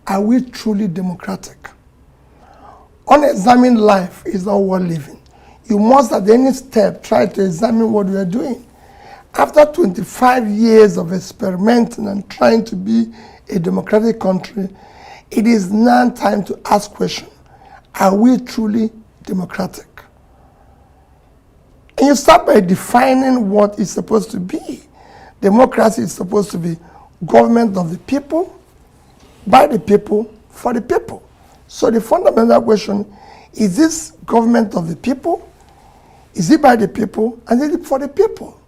are we truly democratic? Unexamined life is not worth living. You must at any step try to examine what we are doing. After 25 years of experimenting and trying to be a democratic country, it is now time to ask questions. Are we truly democratic? And you start by defining what it's supposed to be. Democracy is supposed to be government of the people, by the people, for the people. So the fundamental question, is this government of the people? Is it by the people? And is it for the people?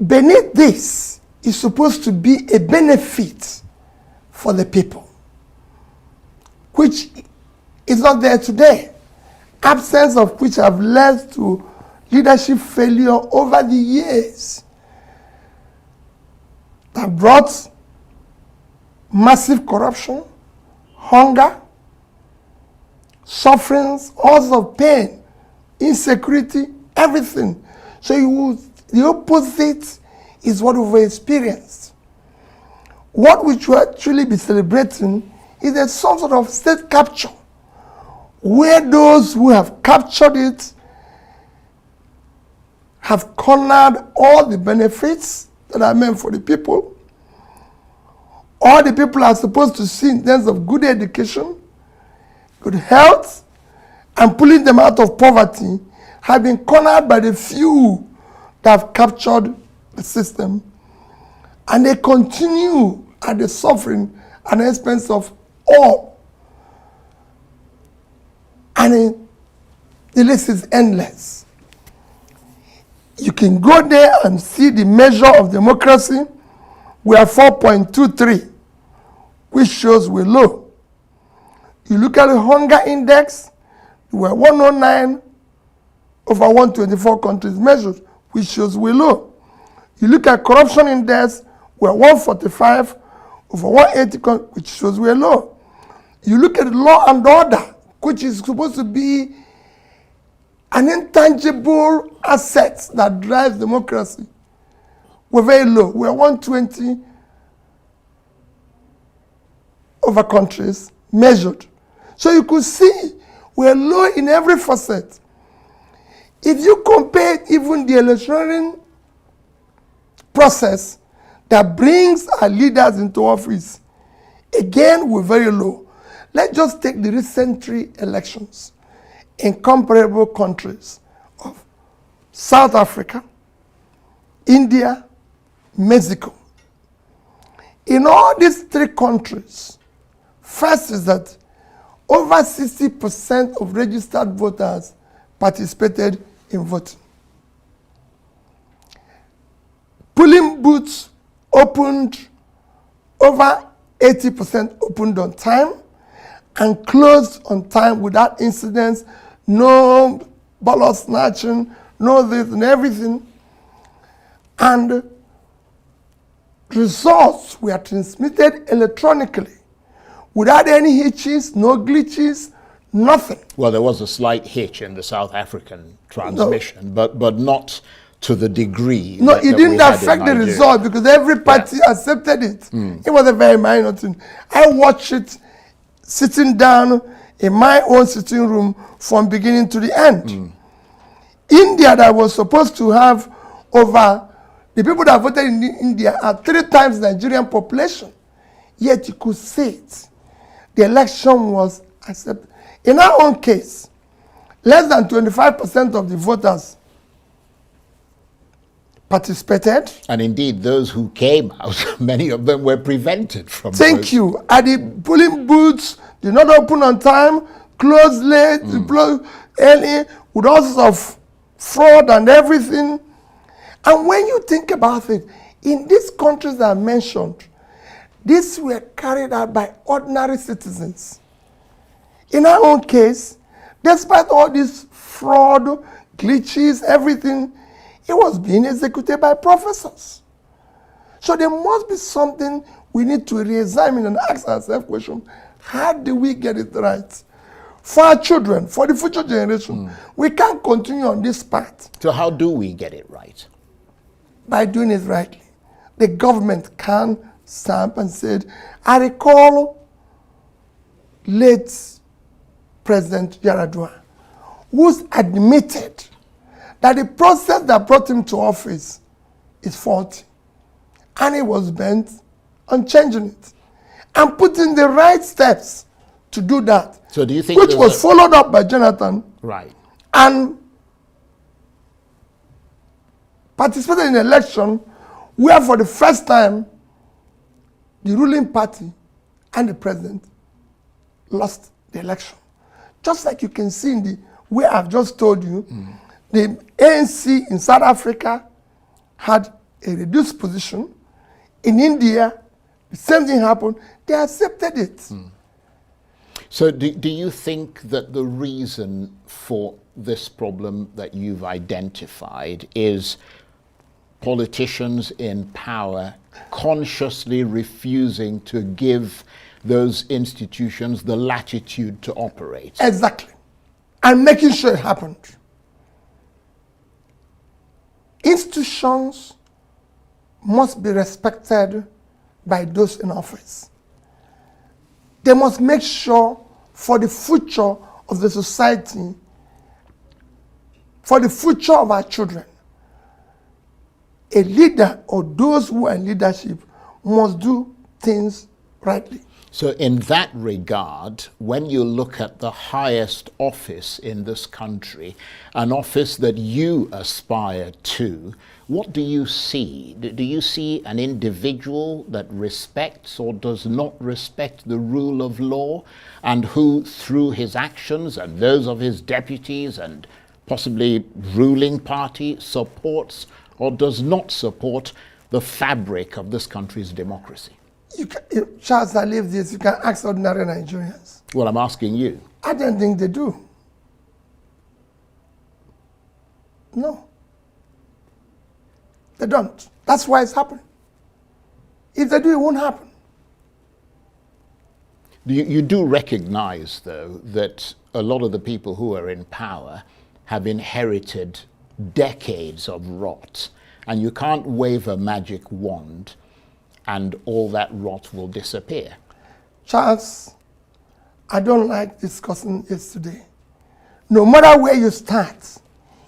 Beneath this is supposed to be a benefit for the people, which is not there today. Absence of which have led to leadership failure over the years that brought massive corruption, hunger, sufferings, all sorts of pain, insecurity, everything. So the opposite is what we've experienced. What we should actually be celebrating is a some sort of state capture, where those who have captured it have cornered all the benefits that are meant for the people. All the people are supposed to see in terms of good education, good health, and pulling them out of poverty have been cornered by the few that have captured the system. And they continue at the suffering and expense of all. And the list is endless. You can go there and see the measure of democracy. We are 4.23, which shows we're low. You look at the hunger index, we're 109 over 124 countries measured, which shows we're low. You look at corruption index, we're 145 over 180, which shows we're low. You look at law and order, which is supposed to be an intangible asset that drives democracy. We're very low. We're 120 over countries measured. So you could see we're low in every facet. If you compare even the electoral process that brings our leaders into office, again, we're very low. Let's just take the recent 3 elections in comparable countries of South Africa, India, Mexico. In all these 3 countries, first is that over 60% of registered voters participated in voting. Polling booths opened, over 80% opened on time and closed on time without incidents, no ballot snatching, no this and everything. And results were transmitted electronically without any hitches, no glitches, nothing. Well, there was a slight hitch in the South African transmission, but not to the degree. No, it didn't affect the result because every party accepted it. It was a very minor thing. I watched it sitting down in my own sitting room from beginning to the end. India, that was supposed to have over, the people that voted in India are 3 times the Nigerian population. Yet you could see it. The election was accepted. In our own case, less than 25% of the voters participated. And indeed, those who came out, many of them were prevented from Thank you. At the polling booths, did not open on time, closed late, closed early, with all sorts of fraud and everything. And when you think about it, in these countries that I mentioned, these were carried out by ordinary citizens. In our own case, despite all this fraud, glitches, everything, it was being executed by professors. So there must be something we need to re-examine and ask ourselves question, how do we get it right? For our children, for the future generation, we can't continue on this path. So how do we get it right? By doing it rightly. The government can stamp and said, I recall late President Yaradua, who's admitted that the process that brought him to office is faulty. And he was bent on changing it and putting the right steps to do that. So do you think which was followed up by Jonathan? Right. And participated in an election where for the first time the ruling party and the president lost the election. Just like you can see in the way I've just told you, the ANC in South Africa had a reduced position. In India, the same thing happened. They accepted it. So do you think that the reason for this problem that you've identified is politicians in power consciously refusing to give those institutions the latitude to operate? Exactly. And making sure it happened. Institutions must be respected by those in office. They must make sure for the future of the society, for the future of our children, a leader or those who are in leadership must do things rightly. So in that regard, when you look at the highest office in this country, an office that you aspire to, what do you see? Do you see an individual that respects or does not respect the rule of law, and who through his actions and those of his deputies and possibly ruling party supports or does not support the fabric of this country's democracy? Charles, I leave this. You can ask ordinary Nigerians. Well, I'm asking you. I don't think they do. No. They don't. That's why it's happening. If they do, it won't happen. You do recognize, though, that a lot of the people who are in power have inherited decades of rot, and you can't wave a magic wand and all that rot will disappear. Charles, I don't like discussing this today. No matter where you start,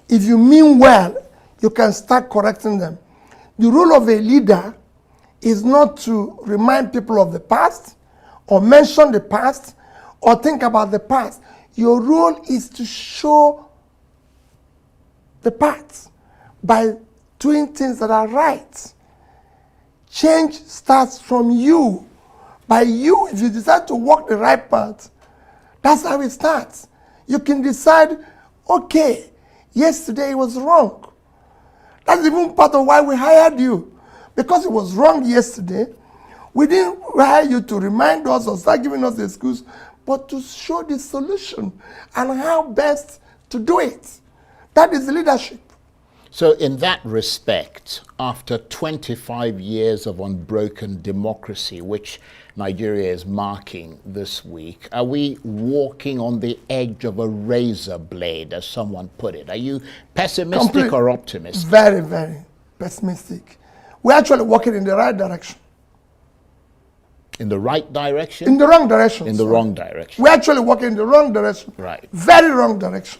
if you mean well, you can start correcting them. The role of a leader is not to remind people of the past or mention the past or think about the past. Your role is to show the path by doing things that are right. Change starts from you. By you, if you decide to walk the right path, that's how it starts. You can decide, okay, yesterday it was wrong. That's even part of why we hired you. Because it was wrong yesterday, we didn't hire you to remind us or start giving us the excuse, but to show the solution and how best to do it. That is leadership. So in that respect, after 25 years of unbroken democracy, which Nigeria is marking this week, are we walking on the edge of a razor blade, as someone put it? Are you pessimistic or optimistic? Very, very pessimistic. We're actually walking in the right direction. In the right direction? In the wrong direction. In the wrong direction. We're actually walking in the wrong direction. Right. Very wrong direction.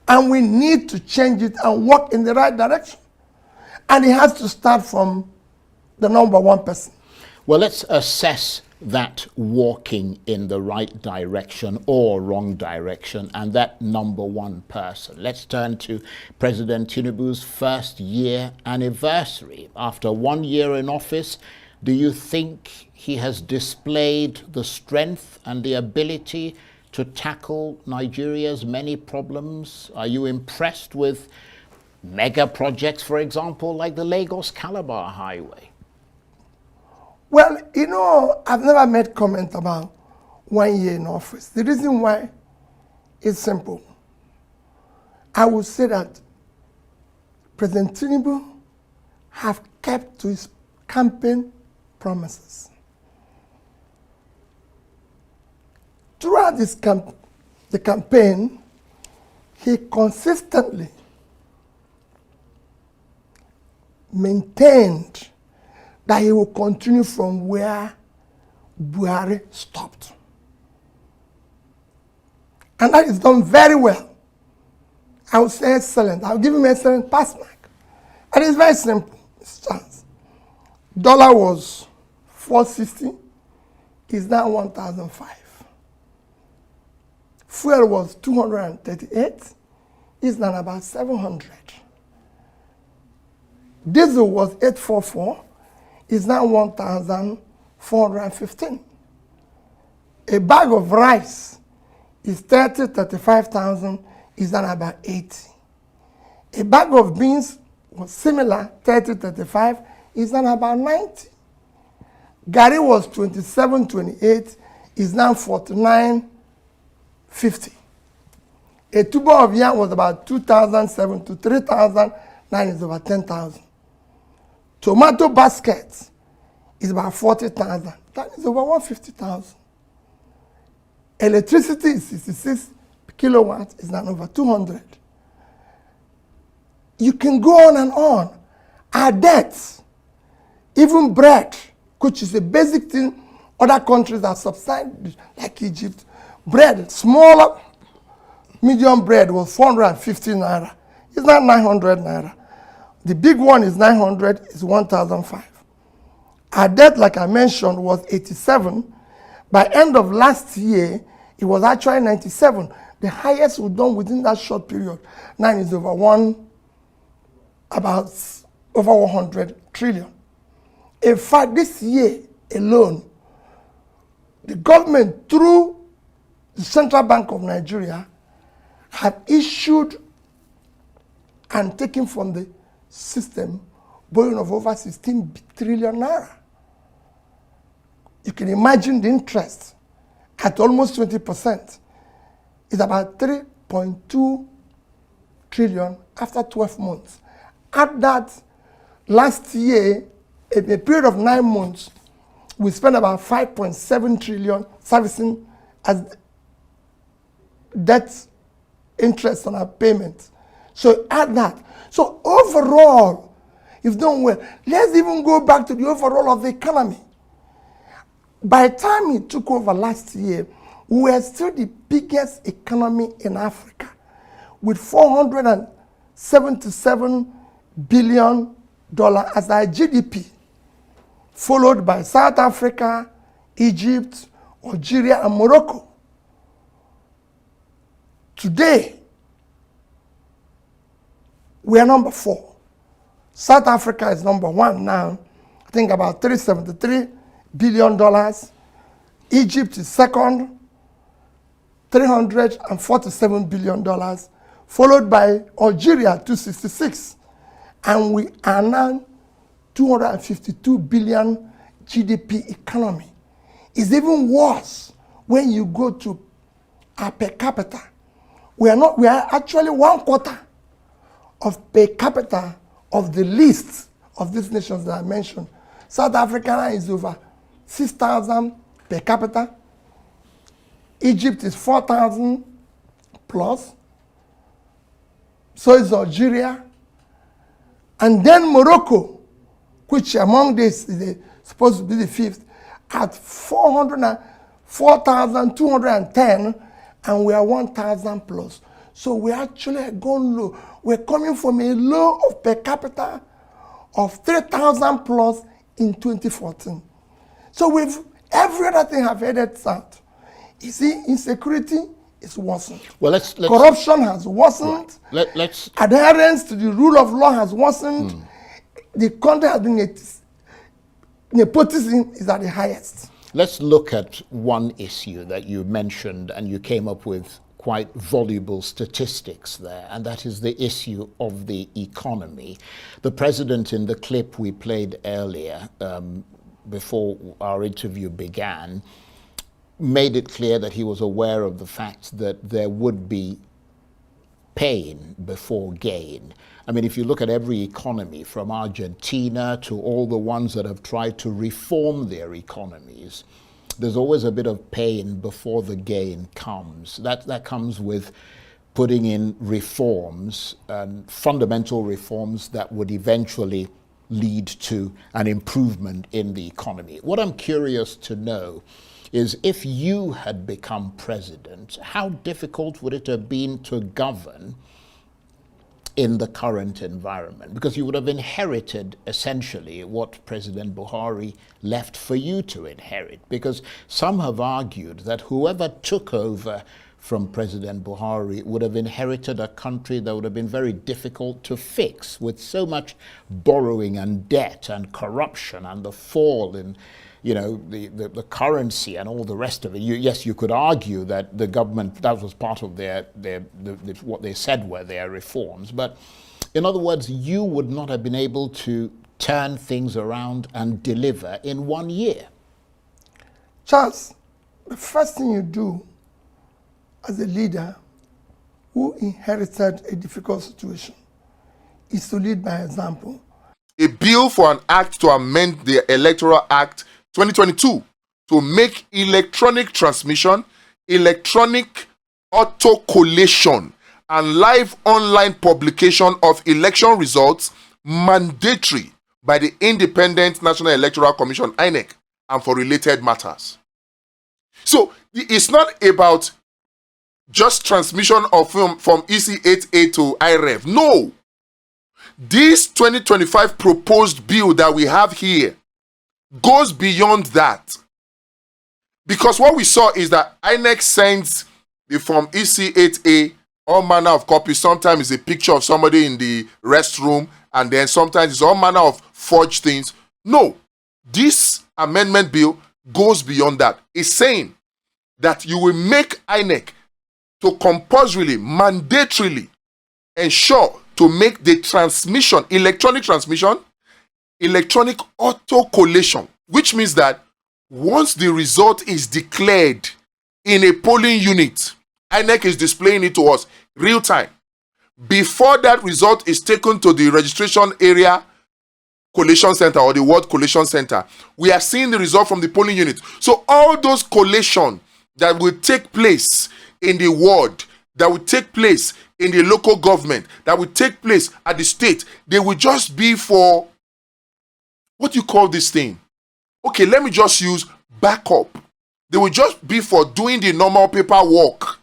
And we need to change it and walk in the right direction. And it has to start from the number one person. Well, let's assess that walking in the right direction or wrong direction and that number one person. Let's turn to President Tinubu's first year anniversary. After 1 year in office, do you think he has displayed the strength and the ability to tackle Nigeria's many problems? Are you impressed with mega projects, for example, like the Lagos-Calabar Highway? Well, you know, I've never made comment about 1 year in office. The reason why is simple. I would say that President Tinubu have kept to his campaign promises. Throughout the campaign, he consistently maintained that he will continue from where Buhari stopped. And that is done very well. I would say excellent. I'll give him excellent pass mark. And it's very simple, Mr. Charles. Dollar was 460, is now 1,005. Fuel was 238, is now about 700. Diesel was 844, is now 1,415. A bag of rice is 35,000, is now about 80. A bag of beans was similar, 35, is now about 90. Gari was 27.28, is now 49.50. A tuber of yam was about 2,007 to 3,000, now is about 10,000. Tomato basket is about 40,000, that is over 150,000. Electricity is 66 kilowatts, is now over 200. You can go on and on. Our debts, even bread, which is a basic thing other countries that subside, like Egypt, bread, smaller, medium bread was 450 naira. It's not 900 naira. The big one is 900, is 1,005. Our debt, like I mentioned, was 87. By end of last year, it was actually 97. The highest we've done within that short period. Now is over 100 trillion. In fact, this year alone, the government, through the Central Bank of Nigeria, have issued and taken from the system borrowing of over 16 trillion naira. You can imagine the interest at almost 20%. It's about 3.2 trillion after 12 months. At that, last year, in a period of 9 months, we spent about 5.7 trillion servicing as debt interest on our payments. So add that. So overall, you've done well. Let's even go back to the overall of the economy. By the time he took over last year, we were still the biggest economy in Africa with $477 billion as our GDP, followed by South Africa, Egypt, Algeria, and Morocco. Today, we are number 4. South Africa is number 1 now, I think about $373 billion. Egypt is second, $347 billion, followed by Algeria, 266. And we are now 252 billion GDP economy. It's even worse when you go to our per capita. We are actually 1/4 of per capita of the list of these nations that I mentioned. South Africa is over 6,000 per capita. Egypt is 4,000 plus. So is Algeria. And then Morocco, which among this is supposed to be the 5th, at 4,210, and we are 1,000 plus. So we actually are going low. We're coming from a low of per capita of 3,000 plus in 2014. So with every other thing have headed south. You see, insecurity is worsened. Well, corruption has worsened. Right. Let's adherence to the rule of law has worsened. The country has been nepotism is at the highest. Let's look at one issue that you mentioned, and you came up with quite voluble statistics there, and that is the issue of the economy. The president, in the clip we played earlier, before our interview began, made it clear that he was aware of the fact that there would be pain before gain. I mean, if you look at every economy, from Argentina to all the ones that have tried to reform their economies, there's always a bit of pain before the gain comes. That comes with putting in reforms, and fundamental reforms that would eventually lead to an improvement in the economy. What I'm curious to know is, if you had become president, how difficult would it have been to govern in the current environment? Because you would have inherited essentially what President Buhari left for you to inherit. Because some have argued that whoever took over from President Buhari would have inherited a country that would have been very difficult to fix, with so much borrowing and debt and corruption and the fall in the currency and all the rest of it. Yes, you could argue that the government, that was part of what they said were their reforms. But in other words, you would not have been able to turn things around and deliver in 1 year. Charles, the first thing you do as a leader who inherited a difficult situation is to lead by example. A bill for an act to amend the Electoral Act 2022 to make electronic transmission, electronic auto collation, and live online publication of election results mandatory by the Independent National Electoral Commission, INEC, and for related matters. So it's not about just transmission of film from EC8A to IREV. No. This 2025 proposed bill that we have here goes beyond that. Because what we saw is that INEC sends the form EC8A, all manner of copies. Sometimes it's a picture of somebody in the restroom, and then sometimes it's all manner of forged things. No, this amendment bill goes beyond that. It's saying that you will make INEC to compulsorily, mandatorily ensure to make the transmission, electronic transmission, electronic auto collation, which means that once the result is declared in a polling unit, INEC is displaying it to us real time. Before that result is taken to the registration area collation center or the ward collation center, we are seeing the result from the polling unit. So all those collation that will take place in the ward, that will take place in the local government, that will take place at the state, they will just be for, what do you call this thing? Okay, let me just use backup. They will just be for doing the normal paperwork,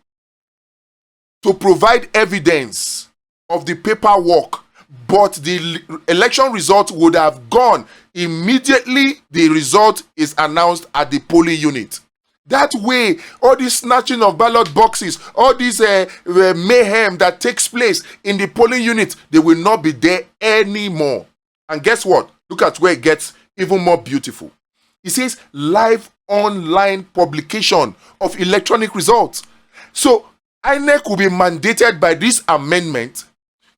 to provide evidence of the paperwork, but the election result would have gone immediately the result is announced at the polling unit. That way, all this snatching of ballot boxes, all this mayhem that takes place in the polling unit, they will not be there anymore. And guess what? Look at where it gets even more beautiful. It says live online publication of electronic results. So INEC will be mandated by this amendment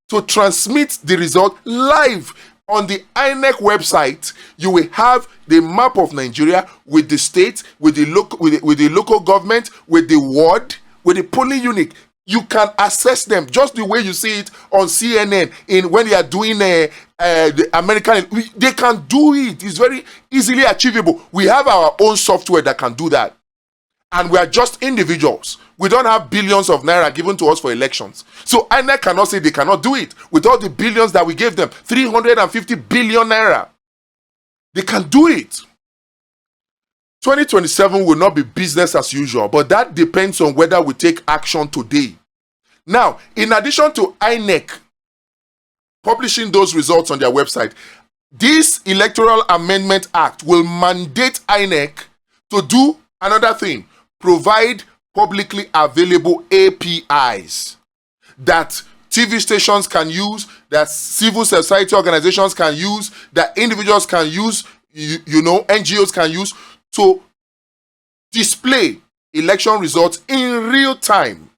to transmit the result live on the INEC website. You will have the map of Nigeria with the state, with the local government, with the ward, with the polling unit. You can access them just the way you see it on CNN when they are doing the American. They can do it. It's very easily achievable. We have our own software that can do that. And we are just individuals. We don't have billions of naira given to us for elections. So INEC cannot say they cannot do it with all the billions that we gave them, 350 billion naira. They can do it. 2027 will not be business as usual, but that depends on whether we take action today. Now, in addition to INEC publishing those results on their website, this Electoral Amendment Act will mandate INEC to do another thing: provide publicly available APIs that TV stations can use, that civil society organizations can use, that individuals can use, NGOs can use, to display election results in real time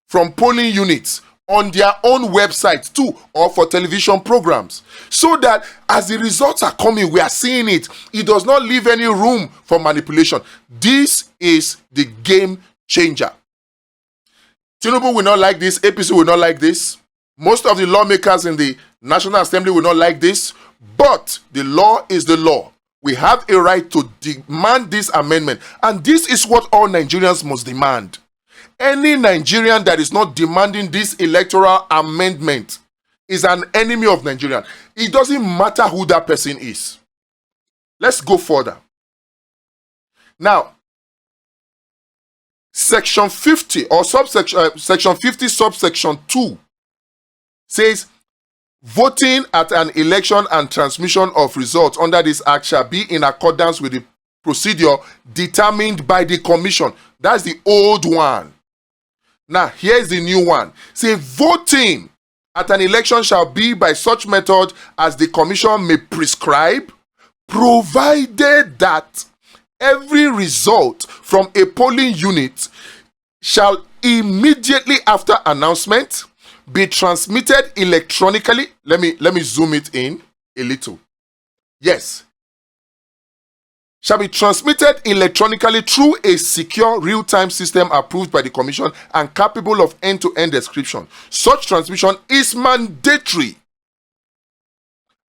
from polling units on their own website too, or for television programs, so that as the results are coming, we are seeing it. It does not leave any room for manipulation. This is the game changer. Tinubu will not like this. APC will not like this. Most of the lawmakers in the National Assembly will not like this. But the law is the law. We have a right to demand this amendment. And this is what all Nigerians must demand. Any Nigerian that is not demanding this electoral amendment is an enemy of Nigerians. It doesn't matter who that person is. Let's go further. Now, Section 50 or Section 50 subsection 2 says, voting at an election and transmission of results under this act shall be in accordance with the procedure determined by the commission. That's the old one. Now, here's the new one. Say, voting at an election shall be by such method as the commission may prescribe, provided that every result from a polling unit shall immediately after announcement be transmitted electronically. Let me zoom it in a little. Yes. Shall be transmitted electronically through a secure real-time system approved by the commission and capable of end-to-end description. Such transmission is mandatory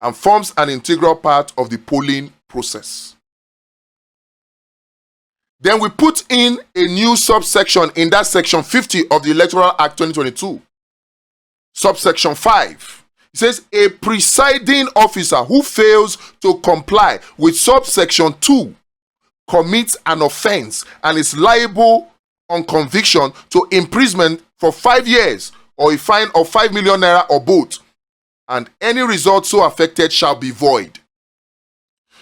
and forms an integral part of the polling process. Then we put in a new subsection in that Section 50 of the Electoral Act 2022. Subsection 5. It says, a presiding officer who fails to comply with subsection 2 commits an offense and is liable on conviction to imprisonment for 5 years or a fine of 5 million naira or both, and any result so affected shall be void.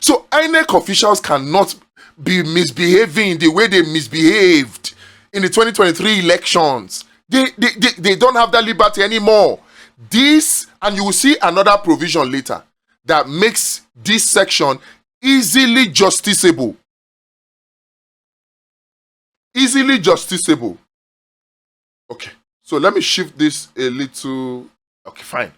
So INEC officials cannot be misbehaving the way they misbehaved in the 2023 elections. They don't have that liberty anymore. This, and you will see another provision later that makes this section easily justiciable. Easily justiciable. Okay, so let me shift this a little. Okay, fine.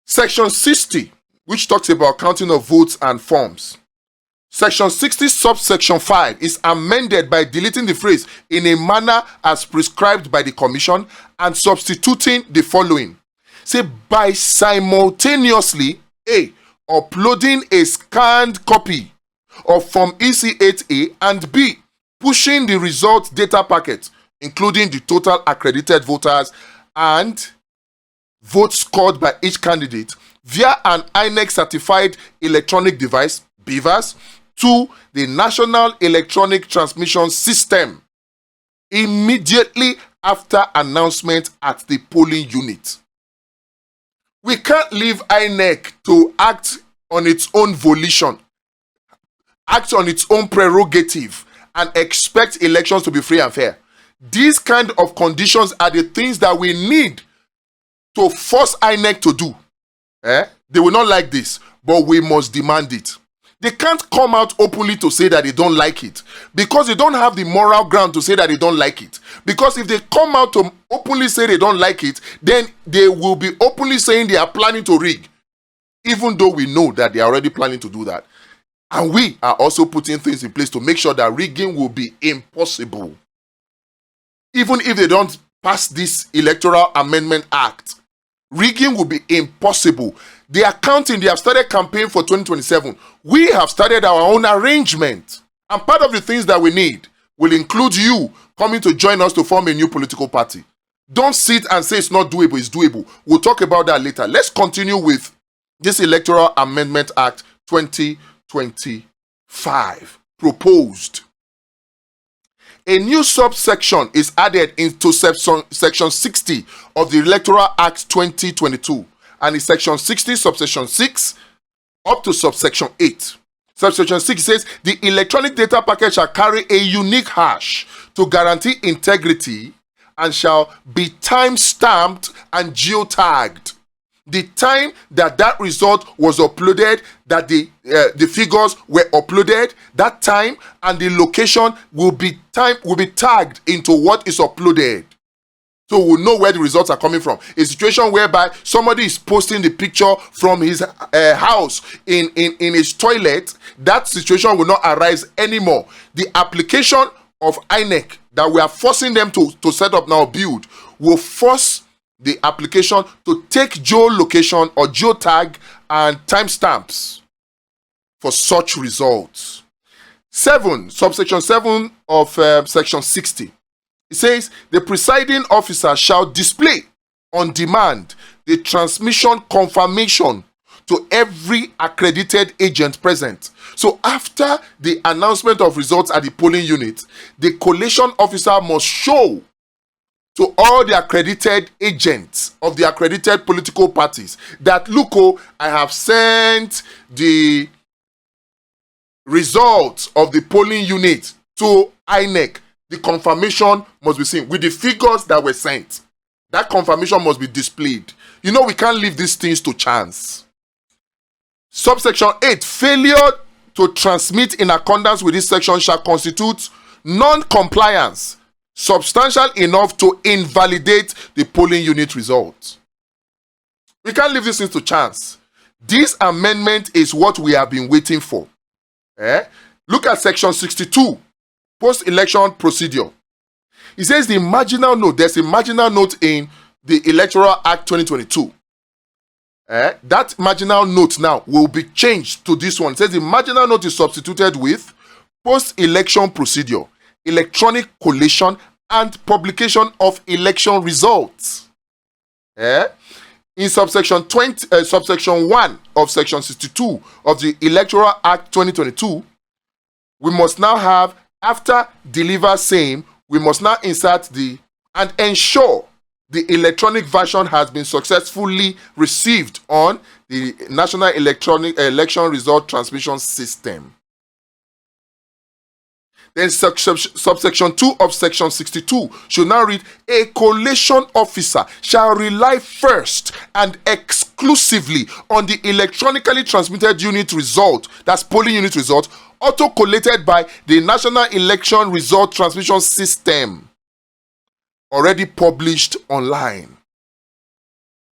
Section 60, which talks about counting of votes and forms. Section 60, subsection 5 is amended by deleting the phrase in a manner as prescribed by the commission and substituting the following. Say, by simultaneously, A, uploading a scanned copy of Form EC8A, and B, pushing the result data packet, including the total accredited voters and votes scored by each candidate, via an INEC certified electronic device, BVAS, to the National Electronic Transmission System immediately after announcement at the polling unit. We can't leave INEC to act on its own volition, act on its own prerogative, and expect elections to be free and fair. These kind of conditions are the things that we need to force INEC to do. They will not like this, but we must demand it. They can't come out openly to say that they don't like it, because they don't have the moral ground to say that they don't like it. Because if they come out to openly say they don't like it, then they will be openly saying they are planning to rig, even though we know that they are already planning to do that. And we are also putting things in place to make sure that rigging will be impossible. Even if they don't pass this Electoral Amendment Act, rigging will be impossible. They are counting, they have started campaign for 2027. We have started our own arrangement. And part of the things that we need will include you coming to join us to form a new political party. Don't sit and say it's not doable, it's doable. We'll talk about that later. Let's continue with this Electoral Amendment Act 2025 proposed. A new subsection is added into section 60 of the Electoral Act 2022. And in section 60, subsection 6, up to subsection 8. Subsection 6 says, the electronic data packet shall carry a unique hash to guarantee integrity and shall be time-stamped and geotagged. The time that that result was uploaded, that the figures were uploaded, that time and the location will be tagged into what is uploaded. So we'll know where the results are coming from. A situation whereby somebody is posting the picture from his house in his toilet, that situation will not arise anymore. The application of INEC that we are forcing them to set up now, build, will force the application to take geolocation or geotag and timestamps for such results. 7, subsection 7 of section 60. It says, the presiding officer shall display on demand the transmission confirmation to every accredited agent present. So after the announcement of results at the polling unit, the collation officer must show to all the accredited agents of the accredited political parties that, look, oh, I have sent the results of the polling unit to INEC. The confirmation must be seen with the figures that were sent. That confirmation must be displayed. You know, we can't leave these things to chance. Subsection 8, failure to transmit in accordance with this section shall constitute non-compliance substantial enough to invalidate the polling unit results. We can't leave these things to chance. This amendment is what we have been waiting for. Look at section 62, post-election procedure. It says the marginal note, there's a marginal note in the Electoral Act 2022. That marginal note now will be changed to this one. It says the marginal note is substituted with post-election procedure, electronic collation, and publication of election results. In subsection 1 of section 62 of the Electoral Act 2022, we must now have, after deliver same, we must now insert the and ensure the electronic version has been successfully received on the National Electronic Election Result Transmission System. Then subsection 2 of section 62 should now read, a collation officer shall rely first and exclusively on the electronically transmitted unit result, that's polling unit result, auto-collated by the National Election Result Transmission System, already published online.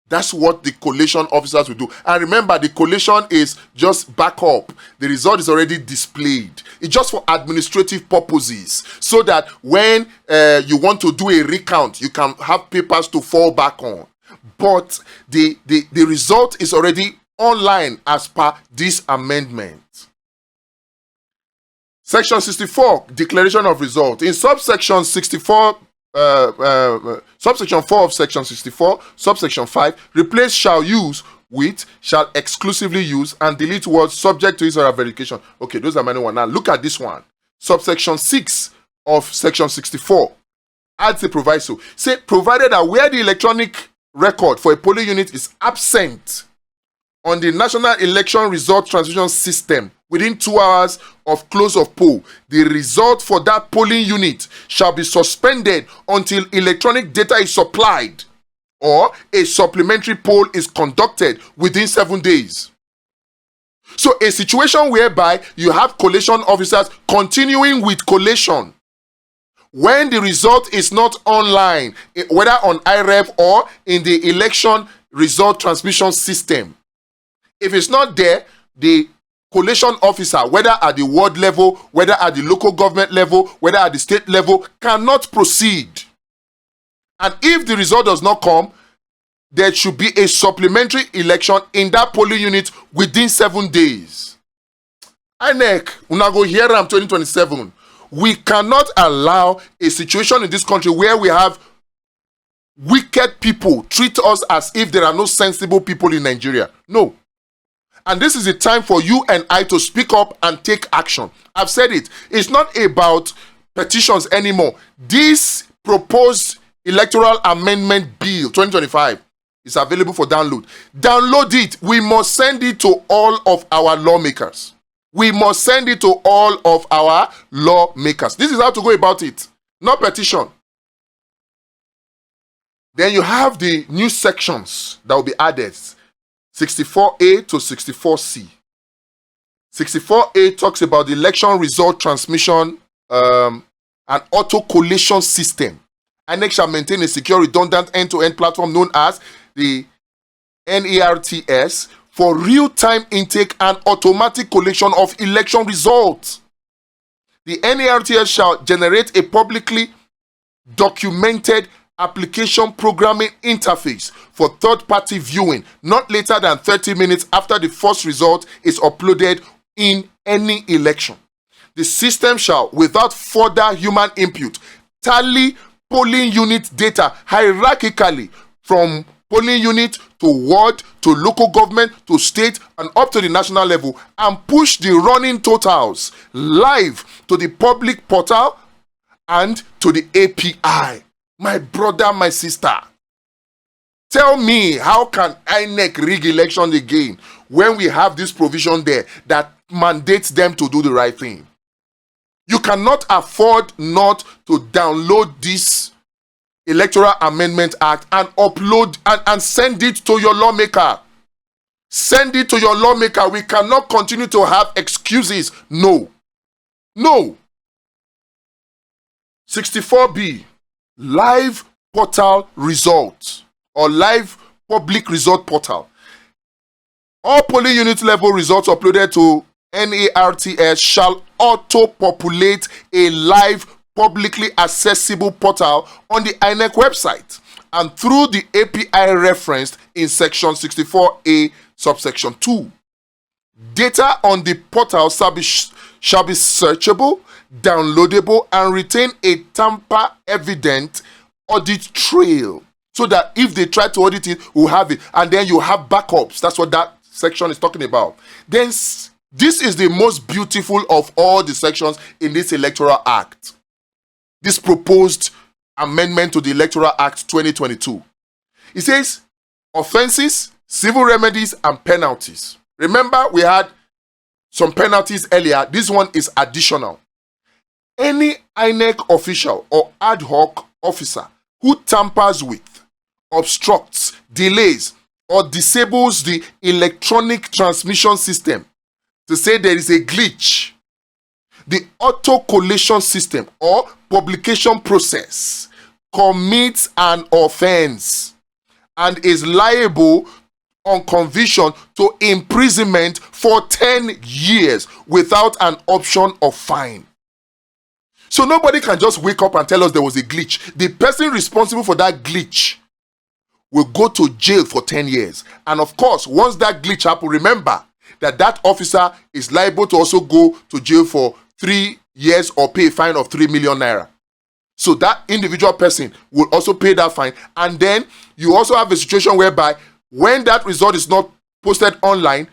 That's what the collation officers will do. And remember, the collation is just backup. The result is already displayed. It's just for administrative purposes, so that when you want to do a recount, you can have papers to fall back on. But the result is already online as per this amendment. Section 64, declaration of result. In subsection 64, subsection 4 of section 64, subsection 5, replace shall use with shall exclusively use and delete words subject to user verification. Okay, those are many ones. Now look at this one. Subsection 6 of section 64 adds a proviso. Say, provided that where the electronic record for a polling unit is absent on the National Election Result Transmission System within 2 hours of close of poll, the result for that polling unit shall be suspended until electronic data is supplied or a supplementary poll is conducted within 7 days. So a situation whereby you have collation officers continuing with collation when the result is not online, whether on IREV or in the election result transmission system. If it's not there, the collation officer, whether at the ward level, whether at the local government level, whether at the state level, cannot proceed. And if the result does not come, there should be a supplementary election in that polling unit within 7 days. INEC, una go hear am 2027. We cannot allow a situation in this country where we have wicked people treat us as if there are no sensible people in Nigeria. No. And this is the time for you and I to speak up and take action. I've said it. It's not about petitions anymore. This proposed Electoral Amendment Bill 2025 is available for download. Download it. We must send it to all of our lawmakers. We must send it to all of our lawmakers. This is how to go about it. Not petition. Then you have the new sections that will be added. 64A to 64C. 64A talks about the election result transmission and auto collation system. INEC shall maintain a secure, redundant, end-to-end platform known as the NERTS for real-time intake and automatic collection of election results. The NERTS shall generate a publicly documented application programming interface for third-party viewing not later than 30 minutes after the first result is uploaded in any election. The system shall, without further human input, tally polling unit data hierarchically from polling unit to ward to local government to state and up to the national level, and push the running totals live to the public portal and to the API. My brother, my sister, tell me, how can INEC rig elections again when we have this provision there that mandates them to do the right thing? You cannot afford not to download this Electoral Amendment Act and upload and send it to your lawmaker. Send it to your lawmaker. We cannot continue to have excuses. No. No. 64B, live portal results or live public result portal. All polling unit level results uploaded to NARTS shall auto-populate a live publicly accessible portal on the INEC website and through the API referenced in section 64A subsection 2. Data on the portal shall be searchable, downloadable, and retain a tamper-evident audit trail so that if they try to audit it, we'll have it. And then you have backups. That's what that section is talking about. Then this is the most beautiful of all the sections in this Electoral Act. This proposed amendment to the Electoral Act 2022. It says offenses, civil remedies, and penalties. Remember, we had some penalties earlier. This one is additional. Any INEC official or ad hoc officer who tampers with, obstructs, delays, or disables the electronic transmission system to say there is a glitch, the auto-collation system or publication process, commits an offense and is liable on conviction to imprisonment for 10 years without an option of fine. So nobody can just wake up and tell us there was a glitch. The person responsible for that glitch will go to jail for 10 years. And of course, once that glitch happens, remember that that officer is liable to also go to jail for 3 years or pay a fine of 3 million naira. So that individual person will also pay that fine. And then you also have a situation whereby when that result is not posted online,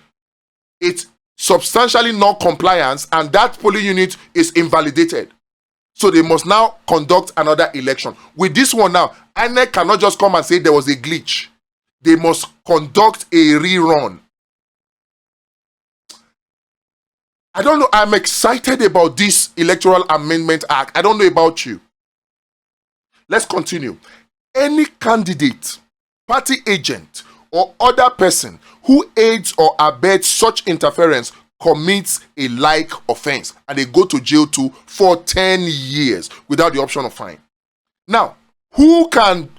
it's substantially non-compliance and that polling unit is invalidated. So they must now conduct another election. With this one now, INEC cannot just come and say there was a glitch. They must conduct a rerun. I don't know. I'm excited about this Electoral Amendment Act. I don't know about you. Let's continue. Any candidate, party agent, or other person who aids or abets such interference commits a like offense and they go to jail too for 10 years without the option of fine. Now, who can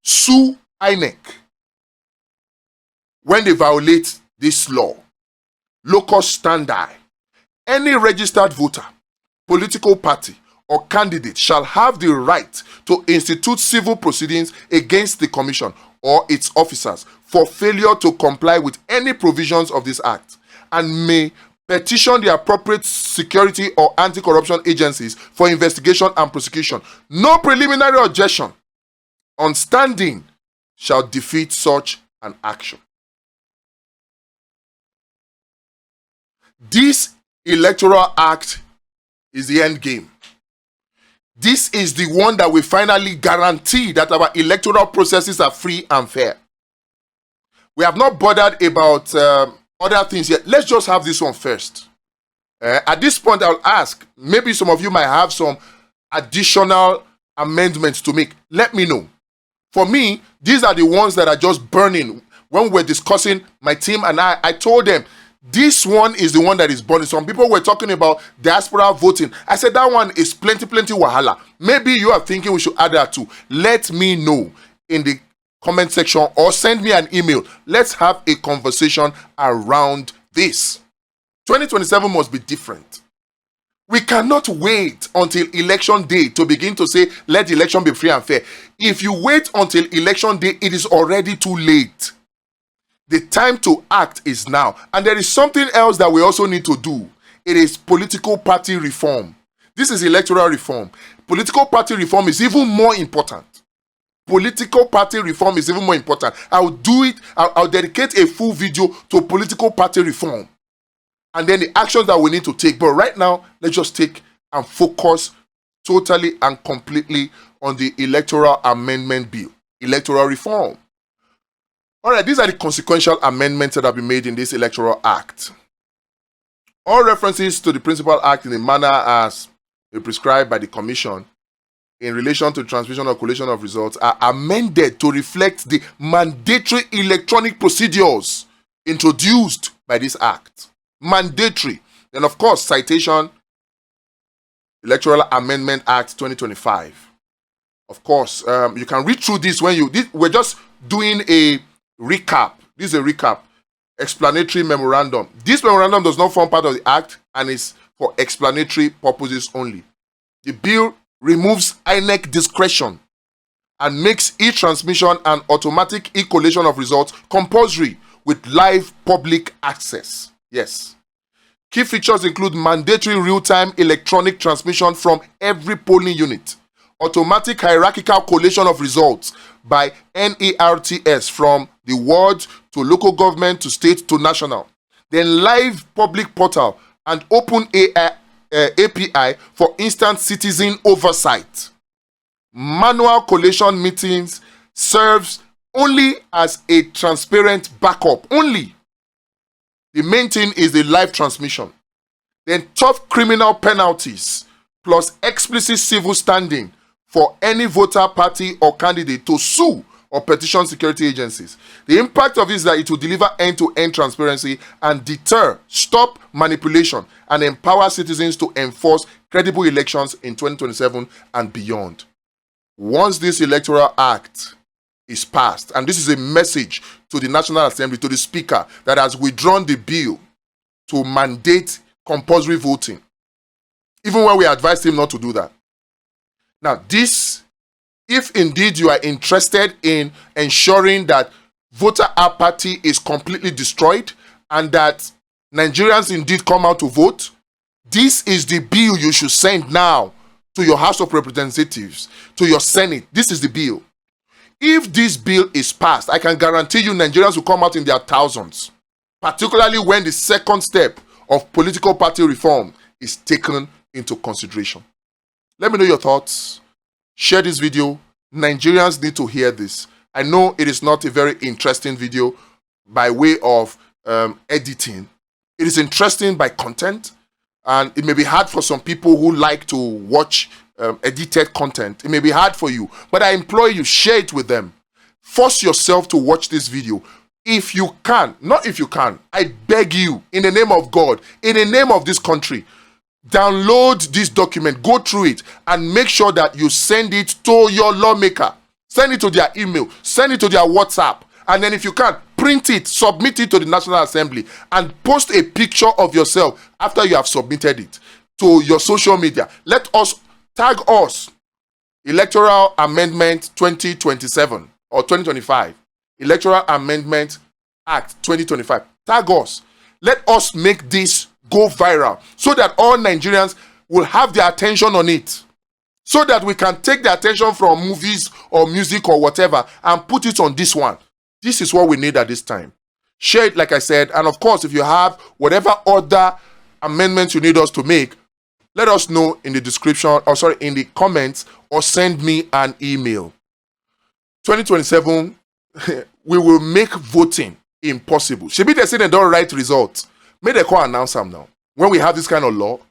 sue INEC when they violate this law? Locus standi. Any registered voter, political party, or candidate shall have the right to institute civil proceedings against the commission or its officers for failure to comply with any provisions of this act, and may petition the appropriate security or anti-corruption agencies for investigation and prosecution. No preliminary objection on standing shall defeat such an action. This Electoral Act is the end game. This is the one that will finally guarantee that our electoral processes are free and fair. We have not bothered about other things yet. Let's just have this one first. At this point, I'll ask, maybe some of you might have some additional amendments to make. Let me know. For me, these are the ones that are just burning. When we're discussing, my team and I told them, this one is the one that is burning. Some people were talking about diaspora voting. I said that one is plenty wahala. Maybe you are thinking we should add that too. Let me know in the comment section or send me an email. Let's have a conversation around this. 2027 must be different. We cannot wait until election day to begin to say, let the election be free and fair. If you wait until election day, it is already too late. The time to act is now. And there is something else that we also need to do. It is political party reform. This is electoral reform. Political party reform is even more important. political party reform is even more important. I'll do it, I'll dedicate a full video to political party reform. And then the actions that we need to take. But right now, let's just take and focus totally and completely on the Electoral Amendment Bill, electoral reform. All right, these are the consequential amendments that have been made in this Electoral Act. All references to the Principal Act in the manner as prescribed by the Commission in relation to transmission or collation of results are amended to reflect the mandatory electronic procedures introduced by this Act. Mandatory. Then, of course, citation, Electoral Amendment Act 2025. Of course, you can read through this when we're just doing a recap. This is a recap. Explanatory memorandum. This memorandum does not form part of the Act and is for explanatory purposes only. The bill removes INEC discretion and makes e-transmission and automatic e-collation of results compulsory with live public access. Yes. Key features include mandatory real-time electronic transmission from every polling unit, automatic hierarchical collation of results by NERTS from the ward to local government to state to national, then live public portal and open API for instant citizen oversight. Manual collation meetings serves only as a transparent backup. Only. The main thing is the live transmission. Then tough criminal penalties plus explicit civil standing for any voter, party, or candidate to sue or petition security agencies. The impact of this is that it will deliver end-to-end transparency and deter, stop manipulation, and empower citizens to enforce credible elections in 2027 and beyond. Once this Electoral Act is passed, and this is a message to the National Assembly, to the Speaker, that has withdrawn the bill to mandate compulsory voting, even when we advised him not to do that. Now, this, if indeed you are interested in ensuring that voter apathy is completely destroyed and that Nigerians indeed come out to vote, this is the bill you should send now to your House of Representatives, to your Senate. This is the bill. If this bill is passed, I can guarantee you Nigerians will come out in their thousands, particularly when the second step of political party reform is taken into consideration. Let me know your thoughts. Share this video. Nigerians need to hear this. I know it is not a very interesting video by way of editing. It is interesting by content, and it may be hard for some people who like to watch edited content. It may be hard for you, but I implore you, share it with them. Force yourself to watch this video. If you can, not if you can, I beg you, in the name of God, in the name of this country, download this document, go through it, and make sure that you send it to your lawmaker. Send it to their email, send it to their WhatsApp, and then if you can, print it, submit it to the National Assembly, and post a picture of yourself after you have submitted it to your social media. Let us, tag us, Electoral Amendment 2027 or 2025, Electoral Amendment Act 2025. Tag us. Let us make this go viral so that all Nigerians will have their attention on it, so that we can take the attention from movies or music or whatever and put it on this one. This is what we need at this time. Share it, like I said, and of course, if you have whatever other amendments you need us to make, let us know in the description, or sorry, in the comments, or send me an email. 2027, we will make voting impossible. Shebi they say they don't write results. May they call announce them now. When we have this kind of law,